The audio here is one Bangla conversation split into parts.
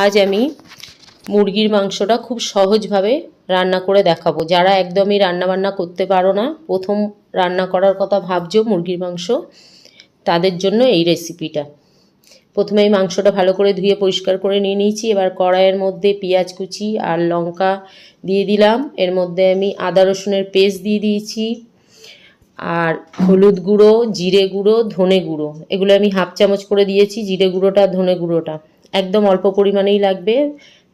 আজ আমি মুরগির মাংসটা খুব সহজভাবে রান্না করে দেখাবো। যারা একদমই রান্নাবান্না করতে পারো না, প্রথম রান্না করার কথা ভাবছো মুরগির মাংস, তাদের জন্য এই রেসিপিটা। প্রথমে এই মাংসটা ভালো করে ধুয়ে পরিষ্কার করে নিয়ে নিয়েছি। এবার কড়াইয়ের মধ্যে পেঁয়াজ কুচি আর লঙ্কা দিয়ে দিলাম। এর মধ্যে আমি আদা রসুনের পেস্ট দিয়ে দিয়েছি, আর হলুদ গুঁড়ো, জিরে গুঁড়ো, ধনে গুঁড়ো, এগুলো আমি হাফ চামচ করে দিয়েছি। জিরে গুঁড়োটা, ধনে গুঁড়োটা একদম অল্প পরিমাণেই লাগবে।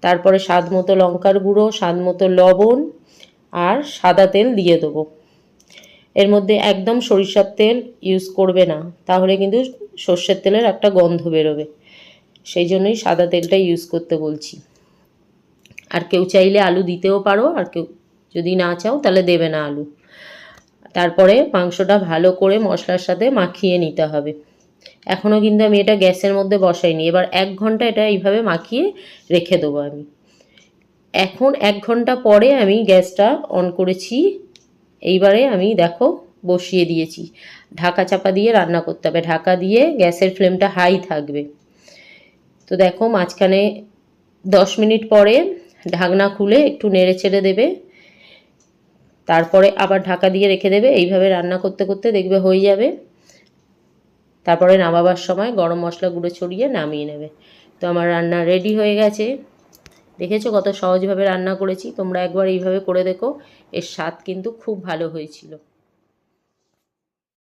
তারপরে স্বাদ মতো লঙ্কার গুঁড়ো, স্বাদ মতো লবণ আর সাদা তেল দিয়ে দেবো। এর মধ্যে একদম সরিষার তেল ইউজ করবে না, তাহলে কিন্তু সর্ষের তেলের একটা গন্ধ বেরোবে। সেই জন্যই সাদা তেলটা ইউজ করতে বলছি। আর কেউ চাইলে আলু দিতেও পারো, আর কেউ যদি না চাও তাহলে দেবে না আলু। তারপরে মাংসটা ভালো করে মশলার সাথে মাখিয়ে নিতে হবে। এখনও কিন্তু আমি এটা গ্যাসের মধ্যে বসাইনি। এবার 1 ঘন্টা এটা এইভাবে মাখিয়ে রেখে দেবো আমি। এখন 1 ঘন্টা পরে আমি গ্যাসটা অন করেছি। এইবারে আমি দেখো বসিয়ে দিয়েছি। ঢাকা চাপা দিয়ে রান্না করতে হবে। ঢাকা দিয়ে গ্যাসের ফ্লেমটা হাই থাকবে। তো দেখো মাঝখানে 10 মিনিট পরে ঢাকনা খুলে একটু নেড়ে চেড়ে দেবে, তারপরে আবার ঢাকা দিয়ে রেখে দেবে। এইভাবে রান্না করতে করতে দেখবে হয়ে যাবে। তারপরে নামাবার সময় গরম মশলা গুঁড়ো ছড়িয়ে নামিয়ে নেবে। তো আমার রান্না রেডি হয়ে গেছে। দেখেছো কত সহজভাবে রান্না করেছি। তোমরা একবার এইভাবে করে দেখো, এর স্বাদ কিন্তু খুব ভালো হয়েছিল।